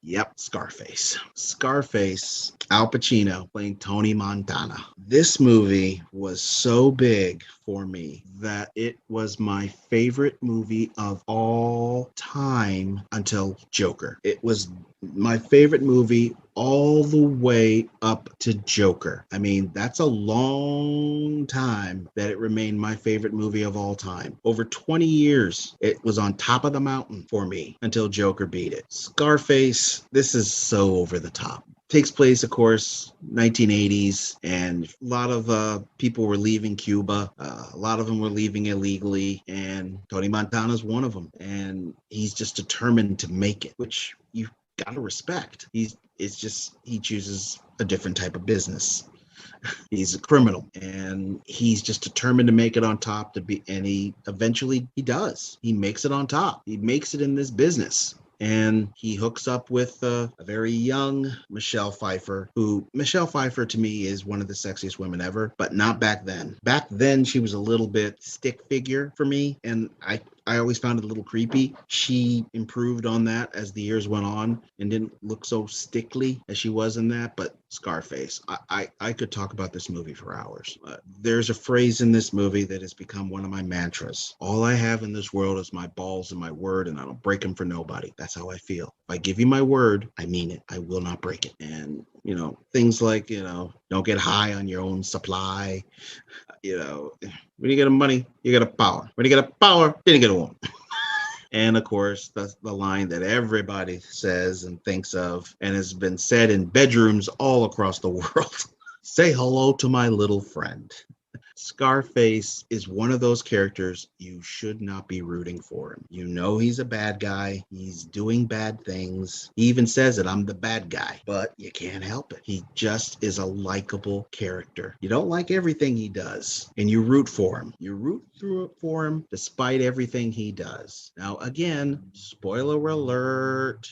Yep, Scarface. Scarface, Al Pacino playing Tony Montana. This movie was so big for me that it was my favorite movie of all time until Joker. It was my favorite movie all the way up to Joker. I mean, that's a long time that it remained my favorite movie of all time. Over 20 years, it was on top of the mountain for me until Joker beat it. Scarface, this is so over the top. Takes place, of course, 1980s, and a lot of people were leaving Cuba. A lot of them were leaving illegally, and Tony Montana's one of them. And he's just determined to make it, which you gotta respect. He chooses a different type of business. He's a criminal, and he's just determined to make it on top and he eventually does. He makes it on top. He makes it in this business. And he hooks up with a very young Michelle Pfeiffer, who Michelle Pfeiffer to me is one of the sexiest women ever, but not back then. Back then, she was a little bit stick figure for me, and I always found it a little creepy. She improved on that as the years went on and didn't look so stickly as she was in that. But Scarface, I could talk about this movie for hours. There's a phrase in this movie that has become one of my mantras. All I have in this world is my balls and my word, and I don't break them for nobody. That's how I feel. If I give you my word, I mean it. I will not break it. And, things like, don't get high on your own supply. When you get a money, you get a power. When you get a power, then you get a woman. And of course, that's the line that everybody says and thinks of and has been said in bedrooms all across the world. Say hello to my little friend. Scarface is one of those characters you should not be rooting for him. You know he's a bad guy. He's doing bad things. He even says it, I'm the bad guy. But you can't help it. He just is a likable character. You don't like everything he does, and you root for him. You root for him despite everything he does. Now, again, spoiler alert,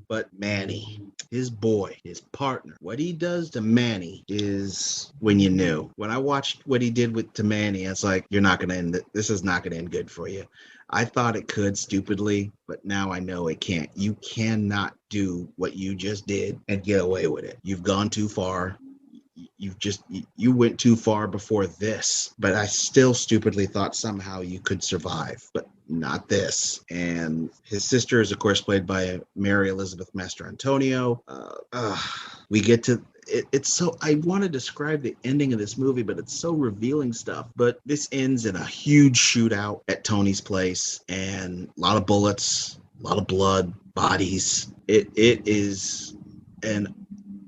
but Manny, his boy, his partner, what he does to Manny is when you knew. When I watched what he did to Manny, it's like, this is not going to end good for you. I thought it could stupidly, but now I know it can't. You cannot do what you just did and get away with it. You've gone too far. You went too far before this, but I still stupidly thought somehow you could survive, but not this. And his sister is, of course, played by Mary Elizabeth Mastrantonio. We get to it's so, I want to describe the ending of this movie, but it's so revealing stuff. But this ends in a huge shootout at Tony's place, and a lot of bullets, a lot of blood, bodies. It is an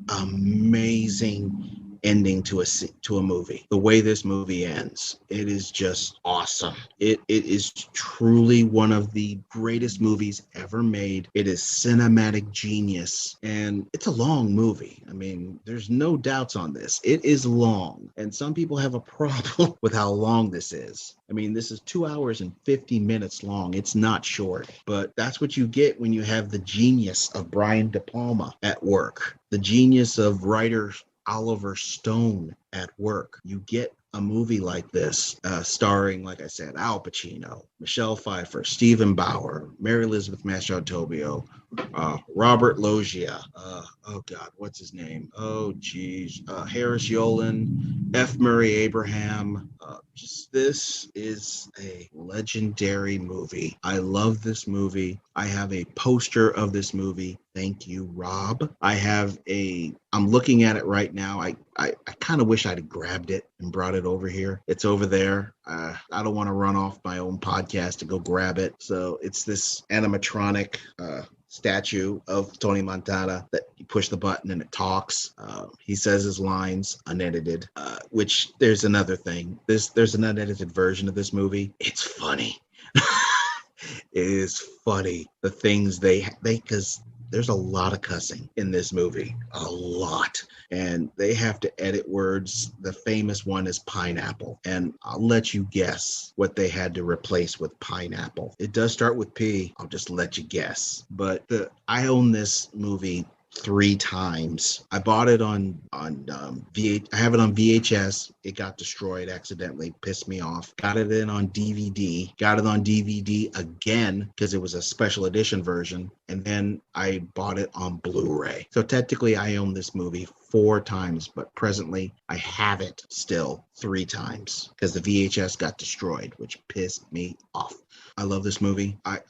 amazing ending to a movie. The way this movie ends, it is just awesome. It is truly one of the greatest movies ever made. It is cinematic genius, and it's a long movie. I mean, there's no doubts on this. It is long, and some people have a problem with how long this is. I mean, this is 2 hours and 50 minutes long. It's not short, but that's what you get when you have the genius of Brian De Palma at work, the genius of writer Oliver Stone at work. You get a movie like this, starring, like I said, Al Pacino, Michelle Pfeiffer, Stephen Bauer, Mary Elizabeth Mastrantonio, Robert Loggia, oh God, what's his name? Oh geez, Harris Yolin, F. Murray Abraham. This is a legendary movie. I love this movie. I have a poster of this movie. Thank you, Rob. I'm looking at it right now. I kind of wish I'd grabbed it and brought it over here. It's over there. I don't want to run off my own podcast to go grab it. So it's this animatronic statue of Tony Montana that you push the button and it talks. He says his lines unedited, which there's another thing. There's an unedited version of this movie. It's funny. It is funny. The things they because there's a lot of cussing in this movie. A lot. and they have to edit words. The famous one is pineapple, and I'll let you guess what they had to replace with pineapple. It does start with P. I'll just let you guess. But I own this movie 3 times. I bought it on I have it on VHS. It got destroyed accidentally, pissed me off. Got it in on DVD. Got it on DVD again because it was a special edition version, and then I bought it on Blu-ray. So technically, I own this movie 4 times, but presently I have it still 3 times because the VHS got destroyed, which pissed me off. I love this movie. I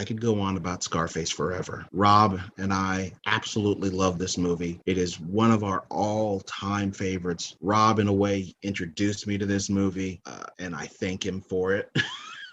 could go on about Scarface forever. Rob and I absolutely love this movie. It is one of our all-time favorites. Rob, in a way, introduced me to this movie, and I thank him for it.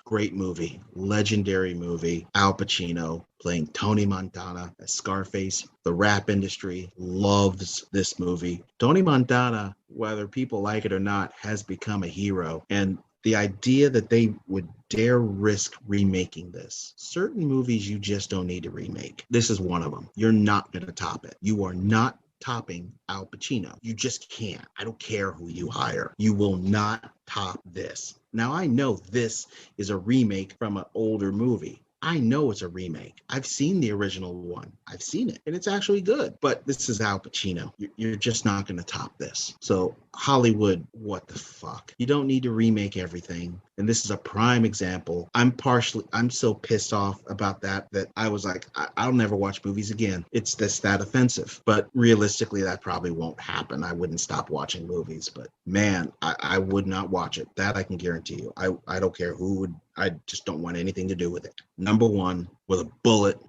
Great movie, legendary movie. Al Pacino playing Tony Montana as Scarface. The rap industry loves this movie. Tony Montana, whether people like it or not, has become a hero. And the idea that they would dare risk remaking this. Certain movies you just don't need to remake. This is one of them. You're not going to top it. You are not topping Al Pacino. You just can't. I don't care who you hire. You will not top this. Now, I know this is a remake from an older movie. I know it's a remake. I've seen the original one. I've seen it, and it's actually good. But this is Al Pacino. You're just not going to top this. So Hollywood, what the fuck? You don't need to remake everything. And this is a prime example. I'm so pissed off about that I was like, I'll never watch movies again. It's that offensive. But realistically, that probably won't happen. I wouldn't stop watching movies. But man, I would not watch it. That I can guarantee you. I don't care who would. I just don't want anything to do with it. Number one, with a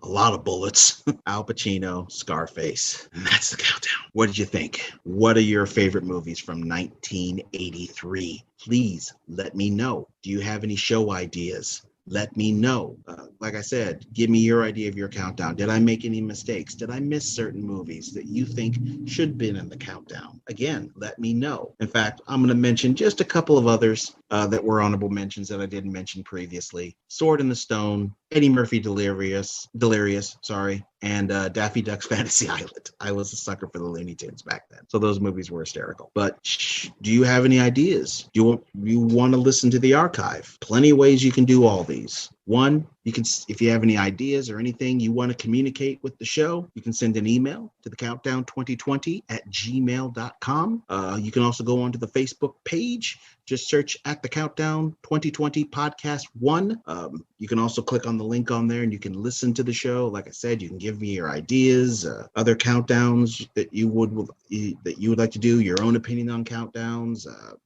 lot of bullets, Al Pacino, Scarface. And that's the countdown. What did you think? What are your favorite movies from 1983? Please let me know. Do you have any show ideas? Let me know. Like I said, give me your idea of your countdown. Did I make any mistakes? Did I miss certain movies that you think should have been in the countdown? Again, let me know. In fact, I'm going to mention just a couple of others that were honorable mentions that I didn't mention previously. Sword in the Stone, Eddie Murphy Delirious, and Daffy Duck's Fantasy Island. I was a sucker for the Looney Tunes back then, so those movies were hysterical. But do you have any ideas? Do you want to listen to the archive? Plenty of ways you can do all these. One, you can, if you have any ideas or anything you want to communicate with the show, you can send an email to thecountdown2020@gmail.com. You can also go onto the Facebook page. Just search at the Countdown 2020 Podcast 1. You can also click on the link on there and you can listen to the show. Like I said, you can give me your ideas, other countdowns that you would like to do, your own opinion on countdowns,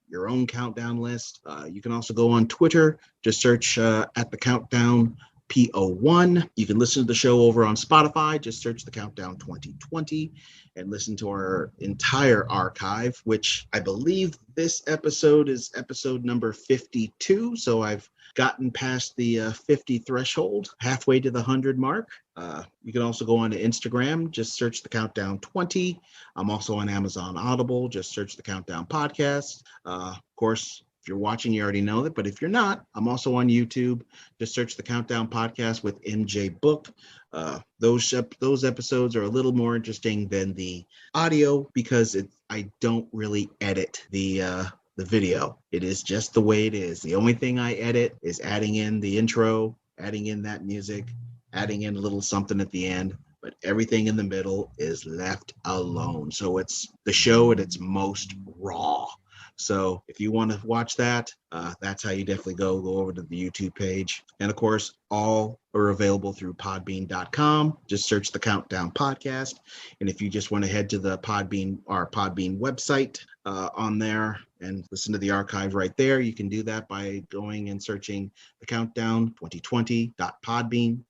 your own countdown list. You can also go on Twitter. Just search at the Countdown PO1. You can listen to the show over on Spotify. Just search the Countdown 2020 and listen to our entire archive, which I believe this episode is episode number 52. So I've gotten past the 50 threshold, halfway to the 100 mark. You can also go on to Instagram. Just search the Countdown 20. I'm also on Amazon Audible. Just search the Countdown Podcast. Of course, if you're watching, you already know that, but if you're not, I'm also on YouTube. Just search the Countdown Podcast with MJ Book. Those episodes are a little more interesting than the audio because I don't really edit the video. It is just the way it is. The only thing I edit is adding in the intro, adding in that music, adding in a little something at the end, but everything in the middle is left alone. So it's the show at its most raw. So if you want to watch that, that's how you definitely go over to the YouTube page. And of course, all are available through podbean.com. Just search the Countdown Podcast. And if you just want to head to the Podbean website on there and listen to the archive right there, you can do that by going and searching the Countdown 2020.podbean.com.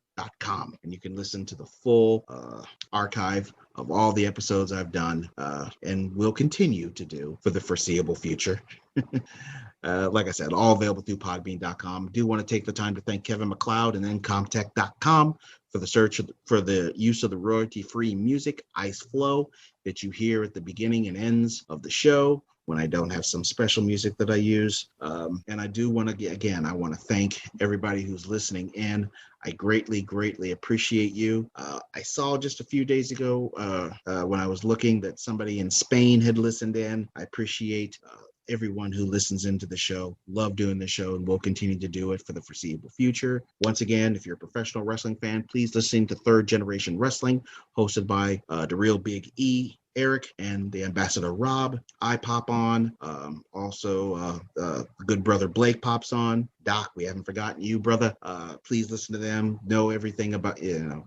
And you can listen to the full archive of all the episodes I've done and will continue to do for the foreseeable future. Like I said, all available through podbean.com. I do want to take the time to thank Kevin MacLeod and Incomtech.com for the use of the royalty-free music, Ice Flow, that you hear at the beginning and ends of the show. when I don't have some special music that I use. And I do want to, again, I want to thank everybody who's listening in. I greatly, greatly appreciate you. I saw just a few days ago when I was looking that somebody in Spain had listened in. I appreciate everyone who listens into the show. Love doing the show, and we'll continue to do it for the foreseeable future. Once again, if you're a professional wrestling fan, please listen to Third Generation Wrestling, hosted by the Real Big E, Eric, and the Ambassador Rob. I pop on. Also, good brother Blake pops on. Doc, we haven't forgotten you, brother. Please listen to them. Know everything about,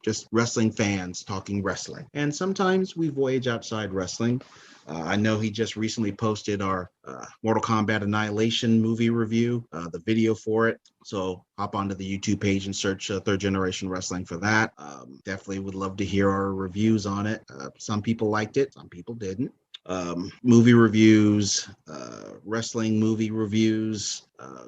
just wrestling fans talking wrestling. And sometimes we voyage outside wrestling. I know he just recently posted our Mortal Kombat Annihilation movie review, the video for it. So hop onto the YouTube page and search Third Generation Wrestling for that. Definitely would love to hear our reviews on it. Some people liked it, some people didn't. Movie reviews, wrestling movie reviews,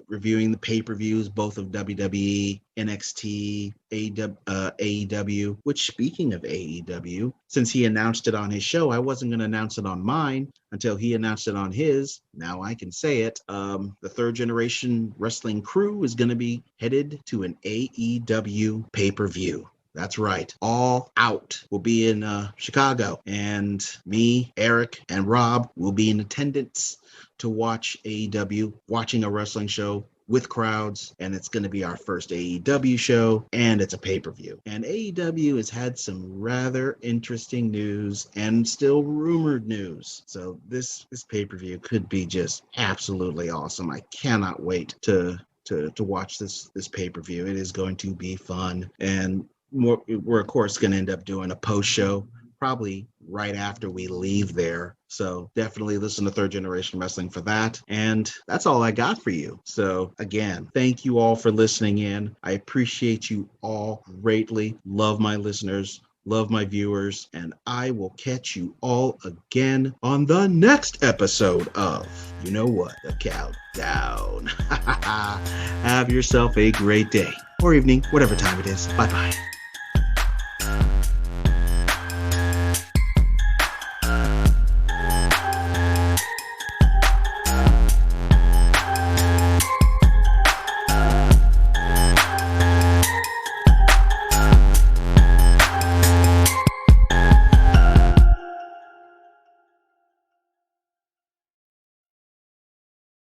reviewing the pay-per-views, both of WWE, NXT, AEW, which, speaking of AEW, since he announced it on his show, I wasn't going to announce it on mine until he announced it on his. Now I can say it. The Third Generation Wrestling crew is going to be headed to an AEW pay-per-view. That's right. All Out will be in Chicago, and me, Eric, and Rob will be in attendance to watch AEW, watching a wrestling show with crowds, and it's going to be our first AEW show, and it's a pay-per-view. And AEW has had some rather interesting news and still rumored news. So this pay-per-view could be just absolutely awesome. I cannot wait to watch this pay-per-view. It is going to be fun, and we're of course going to end up doing a post show probably right after we leave there. So definitely listen to Third Generation Wrestling for that. And that's all I got for you. So again, thank you all for listening in. I appreciate you all greatly. Love my listeners, love my viewers, and I will catch you all again on the next episode of You Know What, The Countdown. Have yourself a great day or evening, whatever time it is. Bye-bye.